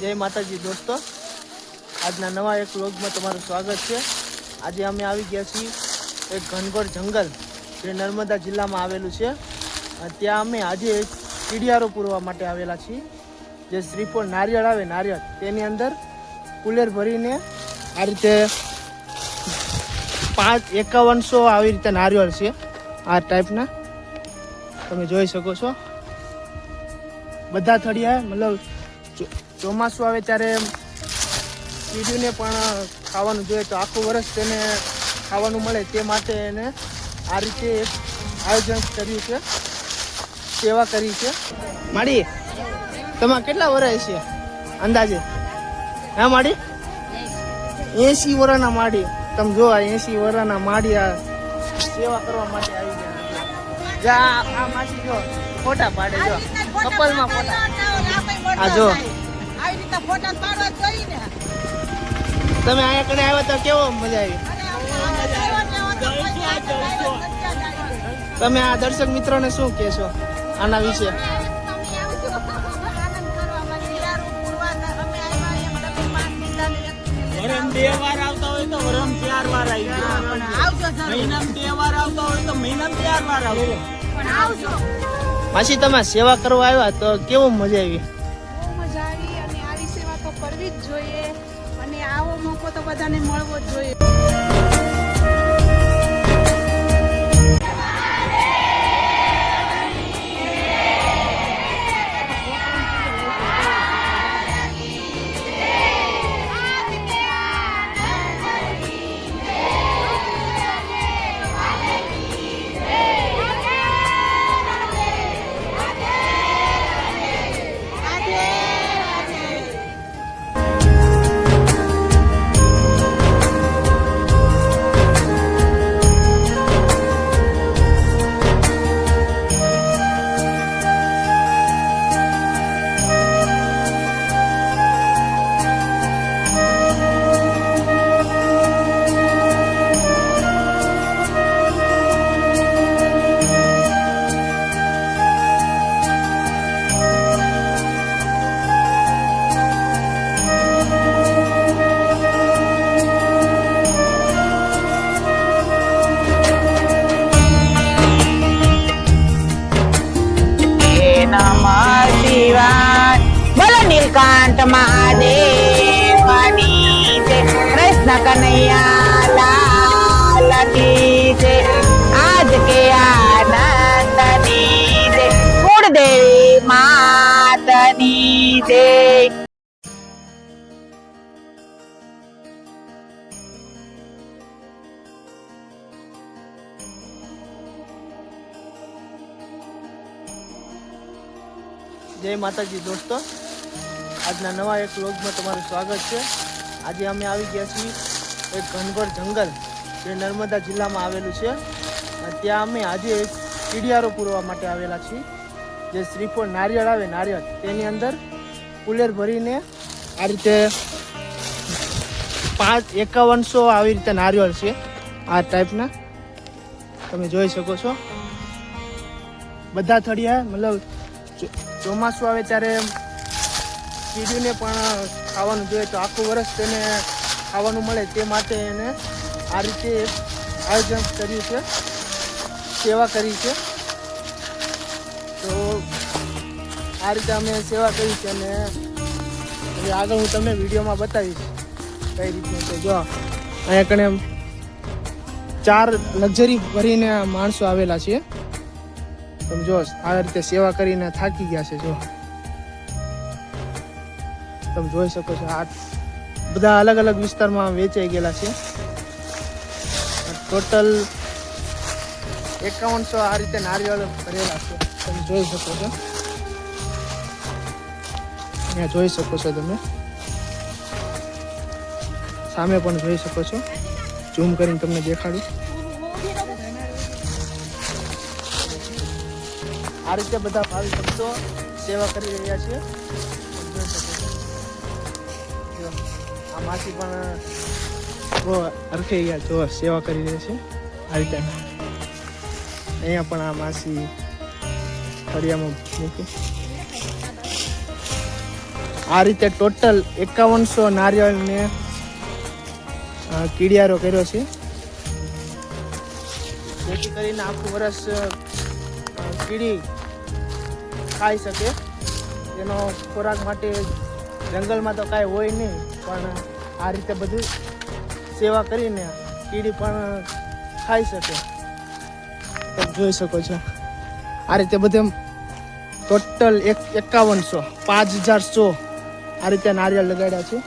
જય માતાજી દોસ્તો, આજના નવા એક વ્લોગમાં તમારું સ્વાગત છે। આજે અમે આવી ગયા છીએ એક ઘનઘોર જંગલ જે નર્મદા જિલ્લામાં આવેલું છે। ત્યાં અમે આજે એક કીડિયારો પૂરવા માટે આવેલા છીએ। જે શ્રીફળ નારિયેળ આવે, નારિયેળ તેની અંદર કુલેર ભરીને આ રીતે 5100 આવી રીતે નારિયેળ છે। આ ટાઈપના તમે જોઈ શકો છો। બધા થડિયા મતલબ ચોમાસું આવે ત્યારે કીડીને પણ ખાવાનું જોઈએ, તો આખું વર્ષ તેને ખાવાનું મળે તે માટે એને આ રીતે એક આયોજન કર્યું છે, સેવા કરી છે। માડી, તમારે કેટલા વર્ષ છે અંદાજે? હા માડી, 80 વર્ષના માડી। તમે જો 80 વર્ષના માડી આ સેવા કરવા માટે આવી ગયા। આ માસી જો ફોટા પાડે, જો કપલમાં ફોટા। આ જો તમે અહીંયા કને આવ્યા તો કેવો મજા આવી? તમે આ દર્શક મિત્રોને શું કહેશો આના વિશે? વરમ 2 વાર આવતા હોય તો વરમ 4 વાર આવી જાય, મહિનામાં 2 વાર આવતા હોય તો મહિનામાં 4 વાર આવજો। માસી, તમે સેવા કરવા આવ્યા તો કેવું મજા આવી? બહુ મજા આવી, અને આવી સેવા તો કરવી જ જોઈએ, અને આવો મોકો તો બધાને મળવો જ જોઈએ। બોલો નીલકંઠ મહાદેવની જય, કૃષ્ણ કનૈયા લાલ કી જય, આજ કે આનંદની જય, કુળદેવી માતની જય। જય માતાજી દોસ્તો, આજના નવા એક વ્લોગમાં તમારું સ્વાગત છે। આજે અમે આવી ગયા છીએ એક ઘનઘોર જંગલ જે નર્મદા જિલ્લામાં આવેલું છે। ત્યાં અમે આજે એક કીડિયારો પૂરવા માટે આવેલા છીએ। જે શ્રીફળ નારિયેળ આવે, નારિયેળ તેની અંદર કુલેર ભરીને આ રીતે 5100 આવી રીતે નારિયેળ છે। આ ટાઈપના તમે જોઈ શકો છો। બધા થડિયા મતલબ ચોમાસું આવે ત્યારે કીડીને પણ ખાવાનું જોઈએ, તો આખું વર્ષ તેને ખાવાનું મળે તે માટે એને આ રીતે એક આયોજન કર્યું છે, સેવા કરી છે। તો આ રીતે અમે સેવા કરી છે, અને હવે આગળ હું તમને વિડીયોમાં બતાવીશ કઈ રીતનું છે। જો અહીંયા કણે 4 લક્ઝરી ભરીને માણસો આવેલા છે। તમે જો આ રીતે સેવા કરીને થાકી ગયા છે। જો તમે જોઈ શકો છો, આ બધા અલગ અલગ વિસ્તારમાં વેચાઈ ગયેલા છે। ટોટલ 5100 આ રીતે નારિયેળ ભરેલા છે। તમે જોઈ શકો છો, અહીંયા જોઈ શકો છો, તમે સામે પણ જોઈ શકો છો। ઝૂમ કરીને તમને દેખાડું। આ રીતે બધા ભાવિ ભક્તો સેવા કરી રહ્યા છે। આ માસી પણ હરખે ગયા, જો સેવા કરી રહ્યા છે આ રીતે। અહીંયા પણ આ માસી ફળિયામાં મૂકી આ રીતે ટોટલ 5100 નારિયેળને કીડિયારો કર્યો છે, જેથી કરીને આખું વર્ષ કીડી ખાઈ શકે. એનો ખોરાક માટે જંગલમાં તો કાંઈ હોય નહીં, પણ આ રીતે બધું સેવા કરીને કીડી પણ ખાઈ શકે. તમે જોઈ શકો છો આ રીતે બધે ટોટલ 5100 5100 આ રીતે નારિયેળ લગાડ્યા છે.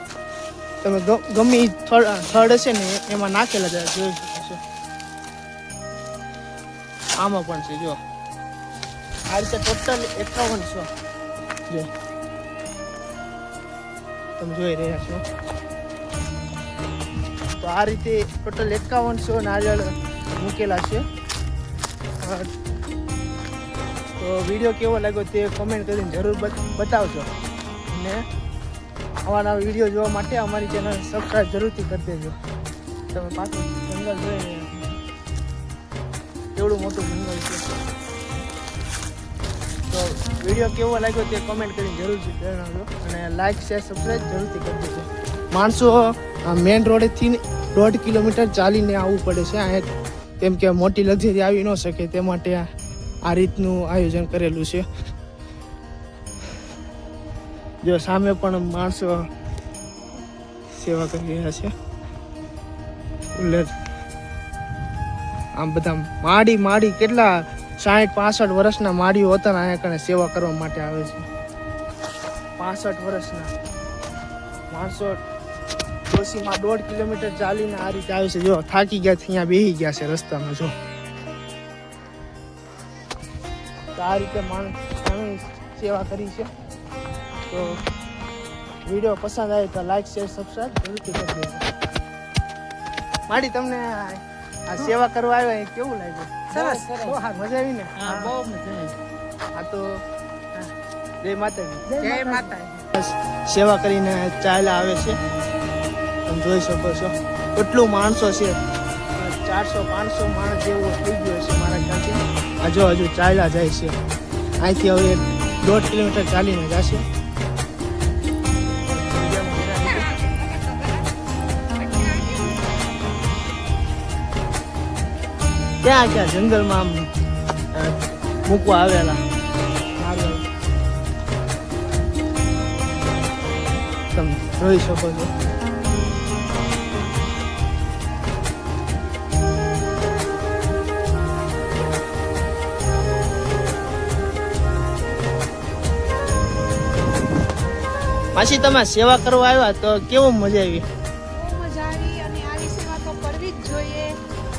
તમે ગમે થડ હશે ને એમાં નાખેલા જાય જોઈ શકો છો. આમાં પણ છે જો આ રીતે ટોટલ 5100 જો તમે જોઈ રહ્યા છો. તો આ રીતે ટોટલ 5100 નારિયેળ મૂકેલા છે. તો વિડીયો કેવો લાગ્યો તે કોમેન્ટ કરીને જરૂર બતાવજો, અને આવા નવા વિડીયો જોવા માટે અમારી ચેનલ સબસ્ક્રાઈબ જરૂરથી કરી દેજો. તમે પાછું જંગલ જોઈ એવડું મોટું જંગલ છે. તો વિડીયો કેવો લાગ્યો તે કોમેન્ટ કરીને જરૂરથી જણાવજો, અને લાઈક શેર સબસ્ક્રાઈબ જરૂરથી કરી દેજો. માણસો મેઇન રોડેથી 1.5 કિલોમીટર ચાલીને આવવું પડે છે અહીંયા, કેમ કે મોટી લક્ઝરી આવી ન શકે તે માટે આ રીતનું આયોજન કરેલું છે. જો સામે પણ માણસો સેવા કરી રહ્યા છે. આમ બધા માડી કેટલા 60-65 વર્ષના માડીઓ હતા ને અહીંયા કને સેવા કરવા માટે આવે છે. 65 વર્ષના માણસો ડોશીમાં 1.5 કિલોમીટર ચાલીને આ રીતે આવે છે. જો થાકી ગયા અહીંયા બેસી ગયા છે રસ્તામાં. જો તો આ રીતે માણસ સેવા કરી છે. તો વિડીયો પસંદ આવે તો લાઈક શેર સબસ્ક્રાઈબ જરૂરથી કરી દેજો. માડી તમને આ સેવા કરવા આવ્યા એ કેવું લાગ્યું? સરસ, બહુ મજા આવી ને? હા, બહુ મજા આવી. આ તો જય માતાજી. જય માતા. સેવા કરીને ચાલ્યા આવે છે. તમે જોઈ શકો છો કેટલું માણસો છે. 400-500 માણસ જેવું થઈ ગયું છે મારા ખ્યાલથી. હજુ ચાલ્યા જાય છે. અહીંથી હવે 1.5 કિલોમીટર ચાલીને જશે. ક્યાં જંગલમાં આમ મૂકવા આવેલા તમે જોઈ શકો છો. માસી તમે સેવા કરવા આવ્યા તો કેવું મજા આવી? બહુ મજા આવી, અને આવી સેવા તો કરવી જ જોઈએ,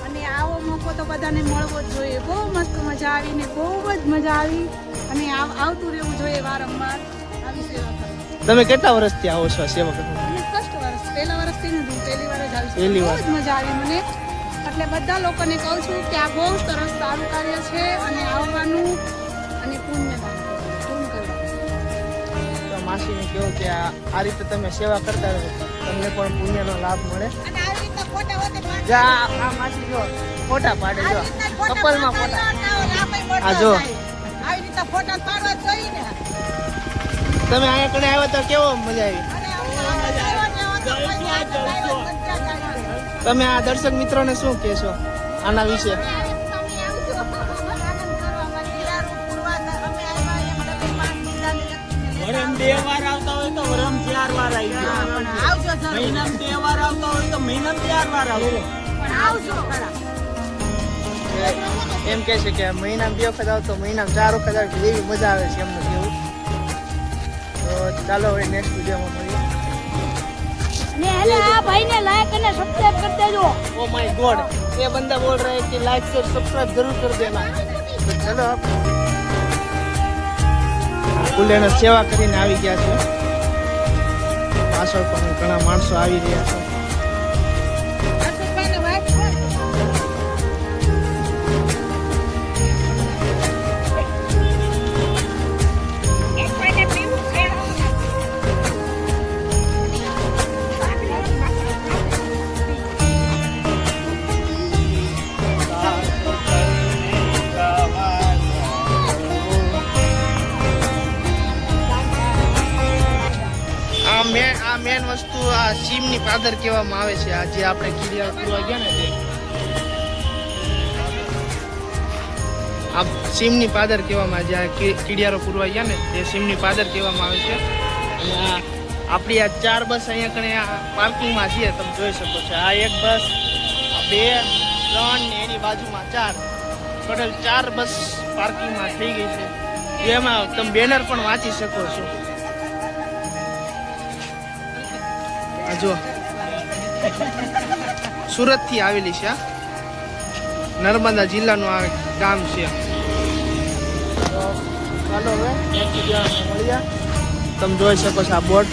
અને આવો મોકો તો બધાને મળવો જ જોઈએ. બહુ મસ્ત મજા આવી ને બહુ જ મજા આવી, અને આવતું રહેવું જોઈએ વારંવાર આવી સેવા કરવી. તમે કેટલા વર્ષથી આવો છો સેવા કરવા? અને ફર્સ્ટ વર્ષ, પહેલા વર્ષથી નથી, પહેલી વાર જ આવી. પહેલી વાર. બહુ જ મજા આવી મને. એટલે બધા લોકોને કહું છું કે આ બહુ સરસ સારું કાર્ય છે, અને આવવાનું અને પુણ્ય કરવાનું. તો માસીને કહ્યું કે આ રીતે તમે સેવા કરતા રહો, તમને પણ પુણ્યનો લાભ મળે. અને આવી રીતના ફોટા હોતે પાડો. જા આ માસી જો ફોટા પાડે જો કપલમાં ફોટા. આ જો આવી રીતના ફોટા પાડવા જોઈએ ને. તમે અહીંયા કને આવ્યો તો કેવો મજા આવી? તમે આ દર્શક મિત્રોને શું કહેશો આના વિશે? વરમ 2 વાર આવતા હોય તો વરમ 4 વાર આવી જાય. મહિનામાં 2 વાર આવતા હોય તો મહિનામાં 4 વાર આવજો. એમ કહે છે કે મહિનામાં 2 વખત આવતો મહિનામાં 4 વખત આવે, એવી મજા આવે છે એમને કેવું. તો ચાલો હવે નેક્સ્ટ વિડીયોમાં મળીએ. ને હેલે આ ભાઈને લાઈક અને સબસ્ક્રાઇબ કરી દેજો. ओ माय गॉड, ये बंदा बोल रहा है कि लाइक शेयर सब्सक्राइब जरूर कर देना. तो चलो आप ફૂલેને સેવા કરીને આવી ગયા છે. પાછળ પણ ઘણા માણસો આવી રહ્યા છે. આ મેન વસ્તુ આ સીમની પાદર કહેવામાં આવે છે. આ જે આપણે કીડિયા પૂરવા ગયા ને તે આ સીમની પાદર કહેવામાં આવે છે. આ કીડિયારો પૂરવા ગયા ને તે સીમની પાદર કહેવામાં આવે છે. અને આ આપણી આ 4 બસ અહીંયા કણે આ પાર્કિંગમાં છે, તમે જોઈ શકો છો. આ એક બસ, 2, 3 ને એની બાજુમાં 4, ટોટલ 4 બસ પાર્કિંગમાં થઈ ગઈ છે. એમાં તમે બેનર પણ વાંચી શકો છો. આ જો સુરત થી આવેલી છે, નર્મદા જિલ્લાનું આ ગામ છે. તો ચાલો હવે next વિડીયોમાં મળીએ. તમે જોઈ શકો છો આ બોટ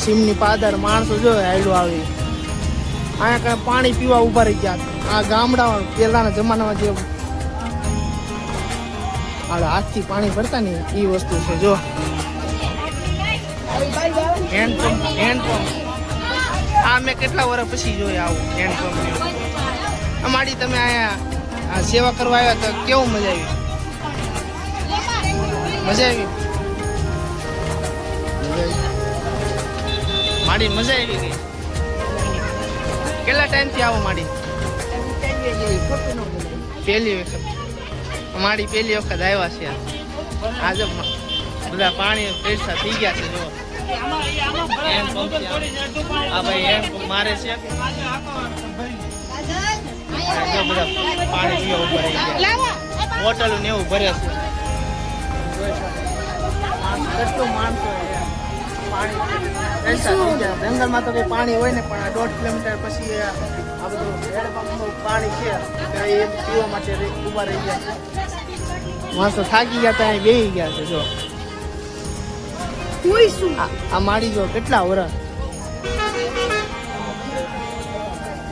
સીમની પાદર. માણસો જો હાઈલો આવી અહીંયા કઈ પાણી પીવા ઉભા રહી ગયા. આ ગામડા પહેલાના જમાનામાં જે હાથથી પાણી ભરતા ને એ વસ્તુ છે. જો હેન્ડપંપ આ મેં કેટલા વર્ષ પછી જોઈ આવું હેન્ડપંપ. અમારી તમે અહીંયા સેવા કરવા આવ્યા તો કેવું મજા આવી? મજા આવી? માડી મજા આવી ગઈ. કેટલા ટાઈમ થી આવો માડી? પહેલી વખત. માડી પહેલી વખત આવ્યા છે. આજે બધા પાણી પૈસા થઈ ગયા છે. જો આ ભાઈ હેન્ડપંપ મારે છે. જો બધા પાણી પીવા ઉભા રહી ગયા. બોટલ ને એવું ભરે છે. કેટલું માણસો પાણી પૈસા થઈ ગયા. જંગલમાં તો કઈ પાણી હોય ને, પણ આ 1.5 કિલોમીટર પછી આ બધું હેન્ડપંપનું પાણી છે એ પીવા માટે ઉભા રહી ગયા છે. માણસો થાકી ગયા ત્યાં બેસી ગયા છે. જો આ માડી જો કેટલા વરસ.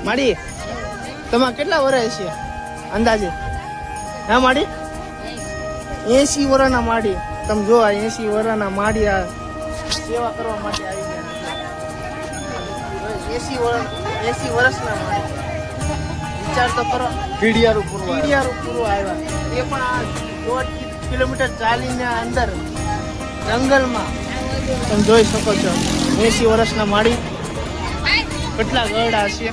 માડી તમારે કેટલા વર્ષ છે અંદાજે? હા માડી 80 વર્ષના માડી. તમે જો આ 80 વર્ષના માડી આ સેવા કરવા માટે આવી ગયા. 80 વર્ષના માડી. વિચાર તો કરો. કીડિયારું પૂરવા આવ્યા એ પણ આ 1.5 કિલોમીટર ચાલીને અંદર જંગલમાં. તમે જોઈ શકો છો 80 વર્ષના માડી કેટલા ગરડા છે.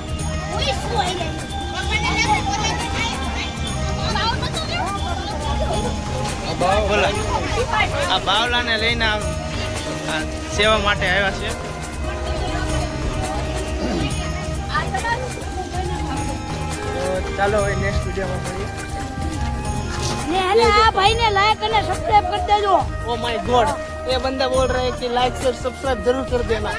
બોલો આ બાવલાને લઈને સેવા માટે આવ્યા છે. તો ચાલો હવે નેક્સ્ટ વિડીયોમાં મળીએ. ને હેને આ ભાઈને લાઈક અને સબસ્ક્રાઇબ કરી દેજો. ओ माय गॉड, ये बंदा बोल रहा है कि लाइक शेयर सब्सक्राइब जरूर कर देना.